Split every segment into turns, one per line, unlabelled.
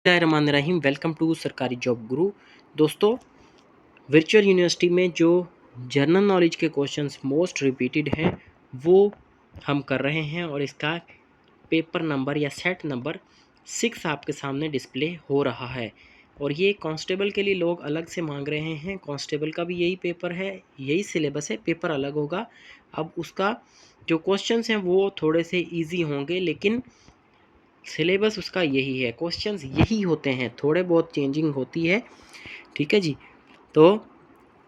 बिस्मिल्लाहिर्रहमानिर्रहीम। Welcome to सरकारी job गुरु। दोस्तों, वर्चुअल यूनिवर्सिटी में जो जनरल नॉलेज के क्वेश्चंस मोस्ट रिपीटेड हैं वो हम कर रहे हैं और इसका पेपर नंबर या सेट नंबर 6 आपके सामने डिस्प्ले हो रहा है। और ये कांस्टेबल के लिए लोग अलग से मांग रहे हैं। कांस्टेबल का भी यही पेपर है, यही सिलेबस है, पेपर अलग होगा। अब उसका जो क्वेश्चंस हैं वो थोड़े से ईजी होंगे, लेकिन सिलेबस उसका यही है, क्वेश्चंस यही होते हैं, थोड़े बहुत चेंजिंग होती है। ठीक है जी। तो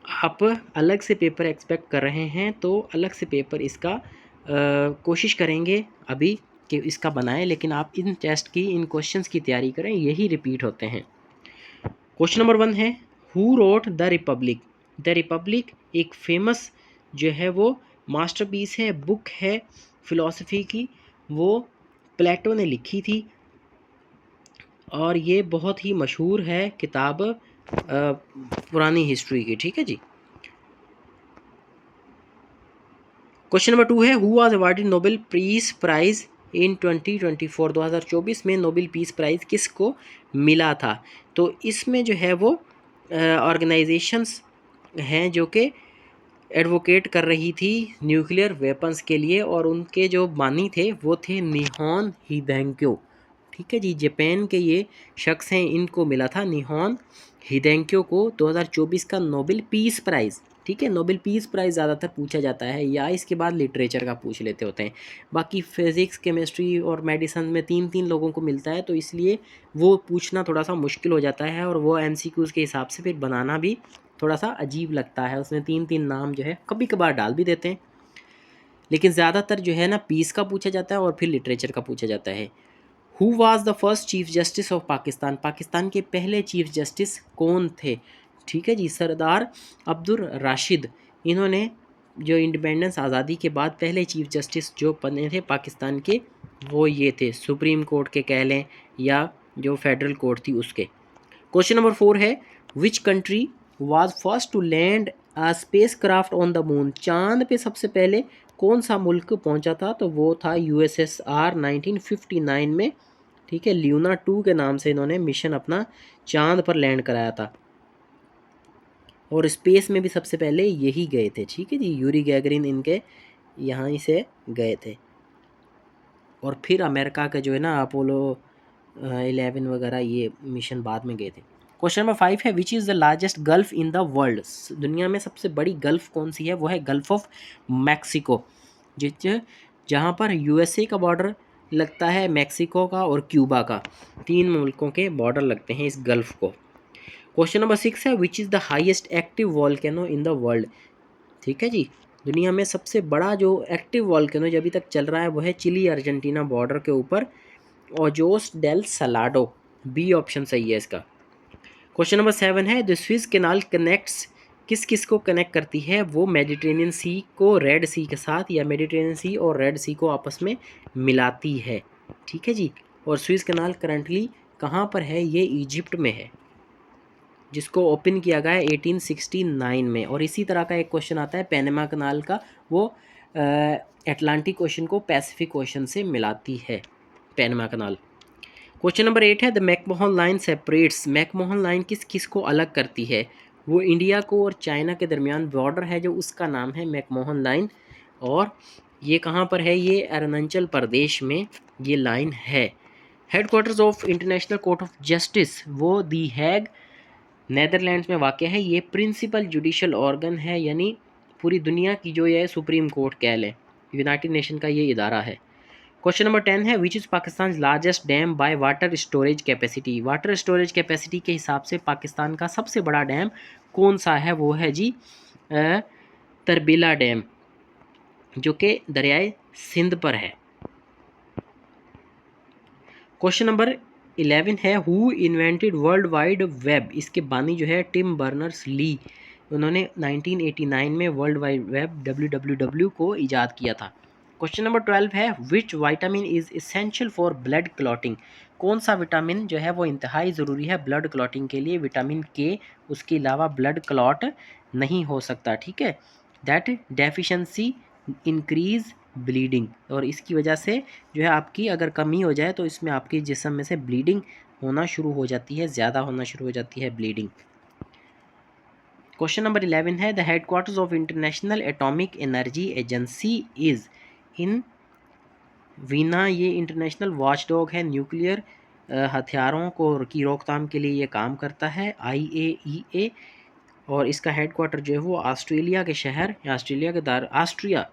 आप अलग से पेपर एक्सपेक्ट कर रहे हैं तो अलग से पेपर इसका कोशिश करेंगे अभी कि इसका बनाएं, लेकिन आप इन टेस्ट की, इन क्वेश्चंस की तैयारी करें, यही रिपीट होते हैं। क्वेश्चन नंबर 1 है, who wrote the Republic. The Republic एक फेमस जो है वो मास्टरपीस है, बुक है फिलॉसफी की, वो प्लेटो ने लिखी थी और ये बहुत ही मशहूर है किताब पुरानी हिस्ट्री की। ठीक है जी। क्वेश्चन नंबर 2 है, who was awarded Nobel peace prize in 2024। 2024 में नोबेल पीस प्राइज किसको मिला था? तो इसमें जो है वो ऑर्गेनाइजेशंस हैं जो कि एडवोकेट कर रही थी न्यूक्लियर वेपन्स के लिए, और उनके जो बानी थे वो थे निहोन हिदेंक्यो। ठीक है जी। जापान के ये शख्स हैं, इनको मिला था निहोन हिदेंक्यो को 2024 का नोबेल पीस प्राइज़। ठीक है, नोबेल पीस प्राइज़ ज़्यादातर पूछा जाता है या इसके बाद लिटरेचर का पूछ लेते होते हैं। बाकी फिज़िक्स, केमिस्ट्री और मेडिसिन में 3-3 लोगों को मिलता है, तो इसलिए वो पूछना थोड़ा सा मुश्किल हो जाता है और वो एमसीक्यूज़ के हिसाब से फिर बनाना भी थोड़ा सा अजीब लगता है। उसमें 3-3 नाम जो है कभी कभार डाल भी देते हैं, लेकिन ज़्यादातर जो है ना पीस का पूछा जाता है और फिर लिटरेचर का पूछा जाता है। Who was the first chief justice of Pakistan. Pakistan के पहले चीफ जस्टिस कौन थे? ठीक है जी, सरदार अब्दुल राशिद। इन्होंने जो इंडिपेंडेंस आज़ादी के बाद पहले चीफ जस्टिस जो बने थे पाकिस्तान के, वो ये थे। सुप्रीम कोर्ट के कह लें या जो फेडरल कोर्ट थी उसके। क्वेश्चन नंबर 4 है, which country was first to land a spacecraft on the moon. चांद पे सबसे पहले कौन सा मुल्क पहुंचा था? तो वो था यूएसएसआर 1959 में। ठीक है, ल्यूना 2 के नाम से इन्होंने मिशन अपना चांद पर लैंड कराया था और स्पेस में भी सबसे पहले यही गए थे। ठीक है जी, यूरी गैगरिन इनके यहाँ से गए थे और फिर अमेरिका का जो है ना अपोलो 11 वगैरह ये मिशन बाद में गए थे। क्वेश्चन नंबर 5 है, which is the largest gulf in the world. दुनिया में सबसे बड़ी गल्फ कौन सी है? वो है गल्फ ऑफ मैक्सिको, जिस जहाँ पर यूएसए का बॉर्डर लगता है, मैक्सिको का और क्यूबा का, 3 मुल्कों के बॉर्डर लगते हैं इस गल्फ को। क्वेश्चन नंबर 6 है, which is the highest active volcano in the world. ठीक है जी, दुनिया में सबसे बड़ा जो एक्टिव वॉल्केनो जो अभी तक चल रहा है वो है चिली अर्जेंटीना बॉर्डर के ऊपर, Ojos del Salado. B option सही है इसका। क्वेश्चन नंबर 7 है, द स्विस कैनाल कनेक्ट्स, किस किस को कनेक्ट करती है? वो मेडिटेरेनियन सी को रेड सी के साथ, या मेडिटेरेनियन सी और रेड सी को आपस में मिलाती है। ठीक है जी। और स्विस कैनाल करंटली कहाँ पर है? ये इजिप्ट में है, जिसको ओपन किया गया है 1869 में। और इसी तरह का एक क्वेश्चन आता है पैनामा कनाल का, वो अटलांटिक ओशन को पैसिफिक ओशन से मिलाती है, पैनामा कनाल। क्वेश्चन नंबर 8 है, the McMahon line separates. McMahon line किस किस को अलग करती है? वो इंडिया को और चाइना के दरमियान बॉर्डर है जो, उसका नाम है मैकमोहन लाइन। और ये कहाँ पर है? ये अरुणाचल प्रदेश में ये लाइन है। Headquarters of international court of justice, वो दी हैग नेदरलैंड्स में वाक़ है। ये प्रिंसिपल जुडिशल ऑर्गन है, यानी पूरी दुनिया की जो ये सुप्रीम कोर्ट कह लें, यूनाइटेड नेशन का ये इदारा है। क्वेश्चन नंबर 10 है, which is Pakistan largest dam by water storage capacity. Water storage capacity के हिसाब से पाकिस्तान का सबसे बड़ा डैम कौन सा है? वो है जी तरबीला डैम, जो कि दरियाए सिंध पर है। क्वेश्चन नंबर 11 है, who invented world wide web. इसके बानी जो है टिम बर्नर्स ली, उन्होंने 1989 में वर्ल्ड वाइड वेब WWW को ईजाद किया था। क्वेश्चन नंबर 12 है, which vitamin is essential for blood clotting. कौन सा विटामिन जो है वो इंतहाई ज़रूरी है ब्लड क्लॉटिंग के लिए? विटामिन के, उसके अलावा ब्लड क्लॉट नहीं हो सकता। ठीक है, दैट डेफिशिएंसी इंक्रीज ब्लीडिंग, और इसकी वजह से जो है आपकी अगर कमी हो जाए तो इसमें आपकी जिस्म में से ब्लीडिंग होना शुरू हो जाती है, ज़्यादा होना शुरू हो जाती है ब्लीडिंग। क्वेश्चन नंबर 11 है the headquarters of international atomic energy agency is in Veena. ये इंटरनेशनल वॉचडॉग है, न्यूक्लियर हथियारों को की रोकथाम के लिए ये काम करता है, IAEA। और इसका हेडक्वार्टर जो है वो ऑस्ट्रेलिया के शहर या ऑस्ट्रेलिया के दार ऑस्ट्रिया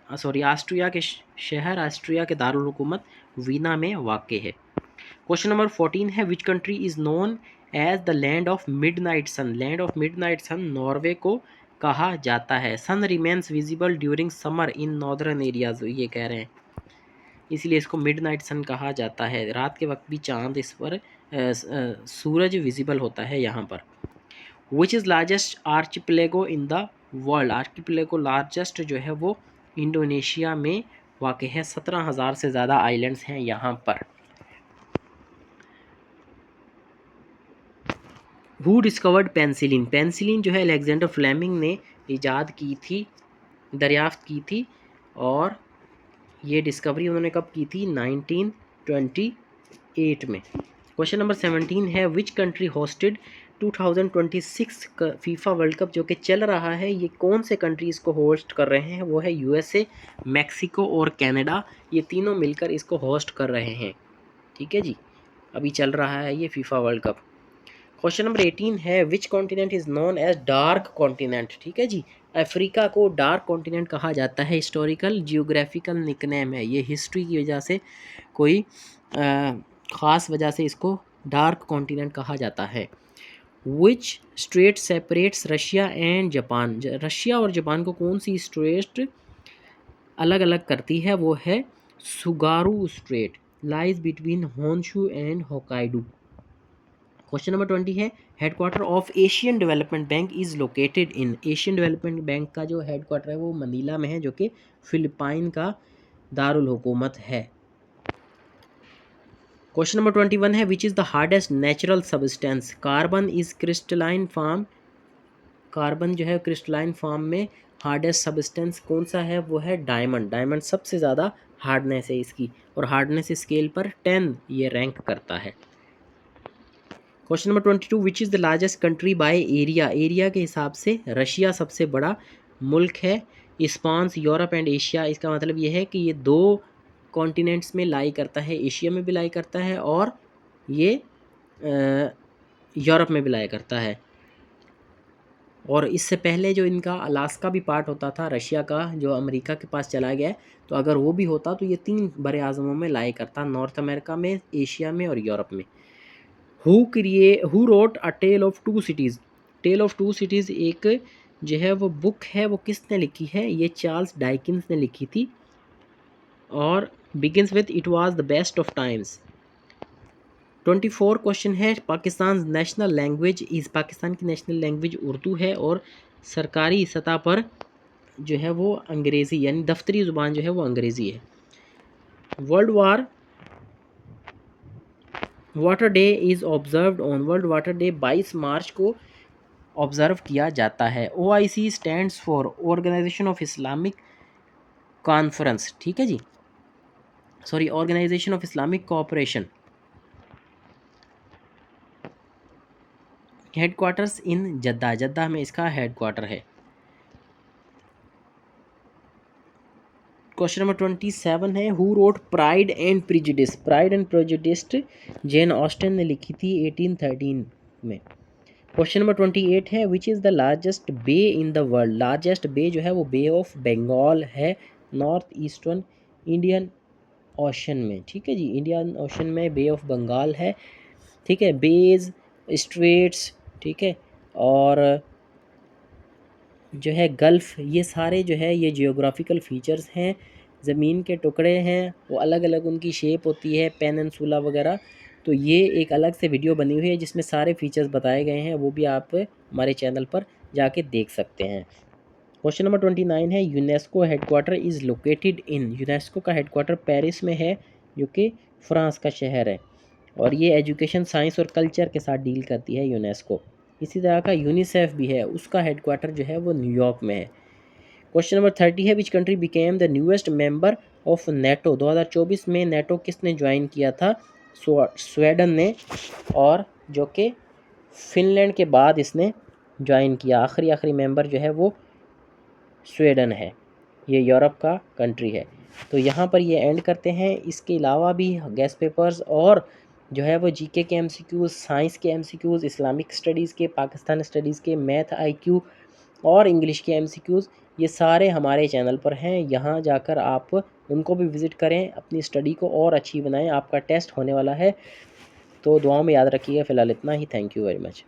ऑस्ट्रिया के शहर ऑस्ट्रिया के दारुल हुकूमत वीना में वाक़ है। क्वेश्चन नंबर 14 है which country is known as the land of midnight sun. Land of midnight sun Norway को कहा जाता है। Sun remains visible during summer in northern areas, ये कह रहे हैं, इसलिए इसको मिडनाइट सन कहा जाता है। रात के वक्त भी चांद इस पर सूरज विजिबल होता है यहाँ पर। Which is largest archipelago in the world. Archipelago largest जो है वो इंडोनेशिया में वाक़ है। 17,000 से ज़्यादा आइलैंड्स हैं यहाँ पर। Who discovered penicillin. पेंसिलिन जो है अलेक्जेंडर फ्लेमिंग ने ईजाद की थी, दरियाफ्त की थी, और ये डिस्कवरी उन्होंने कब की थी? 1928 में। क्वेश्चन नंबर 17 है विच कंट्री होस्टेड 2026 का फीफा वर्ल्ड कप जो कि चल रहा है, ये कौन से कंट्री इसको होस्ट कर रहे हैं? वो है USA, मैक्सिको और कनाडा। ये तीनों मिलकर इसको होस्ट कर रहे हैं। ठीक है जी, अभी चल रहा है ये FIFA world cup. Question number 18 है which continent is known as dark continent. ठीक है जी, अफ्रीका को डार्क कॉन्टिनेंट कहा जाता है। हिस्टोरिकल जियोग्राफिकल निकनेम है, ये हिस्ट्री की वजह से कोई ख़ास वजह से इसको डार्क कॉन्टिनेंट कहा जाता है। Which strait separates Russia and Japan. Russia और जापान को कौन सी स्ट्रेट अलग अलग करती है? वो है Tsugaru strait, lies between Honshu and Hokkaido. Question number 20 है headquarter of Asian development bank is located in. Asian development bank का जो हेडक्वार्टर है वो मनीला में है, जो कि फिलिपाइन का दारुल हुकूमत है। क्वेश्चन नंबर 21 है which is the hardest natural substance. Carbon is crystalline form. Carbon जो है क्रिस्टलाइन फॉर्म में हार्डेस्ट सब्सटेंस कौन सा है? वो है डायमंड। डायमंड सबसे ज़्यादा हार्डनेस है इसकी, और हार्डनेस स्केल पर 10 ये रैंक करता है। Question number 22 which is the largest country by area. Area के हिसाब से रशिया सबसे बड़ा मुल्क है। स्पांस यूरोप एंड एशिया, इसका मतलब ये है कि ये 2 कॉन्टिनेंट्स में लाई करता है, एशिया में भी लाई करता है और ये यूरोप में भी लाई करता है। और इससे पहले जो इनका अलास्का भी पार्ट होता था रशिया का, जो अमेरिका के पास चला गया है, तो अगर वो भी होता तो ये 3 बड़े आज़मों में लाई करता, नॉर्थ अमेरिका में, एशिया में और यूरोप में। Who wrote a tale of two cities. Tale of two cities एक जो है वो बुक है, वो किसने लिखी है? ये चार्ल्स डाइकिन्स ने लिखी थी, और begins with it was the best of times. 24 question है Pakistan national language is. Pakistan की नेशनल लैंग्वेज उर्दू है, और सरकारी सतह पर जो है वो अंग्रेज़ी, यानी दफ्तरी ज़ुबान जो है वो अंग्रेज़ी है। World water day is observed on. World water day 22 March को ऑब्ज़र्व किया जाता है। OIC stands for organisation of Islamic conference. ठीक है जी, sorry, organisation of Islamic cooperation. Headquarters in Jeddah. Jeddah में इसका हेडक्वार्टर है। क्वेश्चन नंबर 27 है who wrote pride and prejudice. Pride and prejudice Jane Austen ने लिखी थी 1813 में। क्वेश्चन नंबर 28 है which is the largest bay in the world. Largest bay जो है वो बे ऑफ बंगाल है, नॉर्थ ईस्टर्न इंडियन ओशन में। ठीक है जी, इंडियन ओशन में बे ऑफ बंगाल है। ठीक है, बेज, स्ट्रेट्स, ठीक है, और जो है गल्फ़, ये सारे जो है ये जियोग्राफिकल फ़ीचर्स हैं। ज़मीन के टुकड़े हैं, वो अलग अलग उनकी शेप होती है, पेनिनसुला वगैरह। तो ये एक अलग से वीडियो बनी हुई है जिसमें सारे फीचर्स बताए गए हैं, वो भी आप हमारे चैनल पर जाके देख सकते हैं। क्वेश्चन नंबर 29 है UNESCO headquarter is located in. UNESCO का हेडक्वार्टर पेरिस में है, जो कि फ्रांस का शहर है, और ये एजुकेशन, साइंस और कल्चर के साथ डील करती है यूनेस्को। इसी तरह का यूनिसेफ भी है, उसका हेडक्वार्टर जो है वो न्यूयॉर्क में है। क्वेश्चन नंबर 30 है which country became the newest member of NATO. 2024 में नेटो किसने ज्वाइन किया था? स्वीडन ने, और जो कि फिनलैंड के बाद इसने ज्वाइन किया। आखिरी मेंबर जो है वो स्वीडन है। ये यूरोप का कंट्री है। तो यहाँ पर ये एंड करते हैं। इसके अलावा भी गेस्ट पेपर्स और जो है वो जीके के एमसीक्यूज़, साइंस के एमसीक्यूज़, इस्लामिक स्टडीज़ के, पाकिस्तान स्टडीज़ के, मैथ आईक्यू और इंग्लिश के एमसीक्यूज़, ये सारे हमारे चैनल पर हैं। यहाँ जाकर आप उनको भी विज़िट करें, अपनी स्टडी को और अच्छी बनाएं। आपका टेस्ट होने वाला है, तो दुआओं में याद रखिएगा। फ़िलहाल इतना ही। Thank you very much.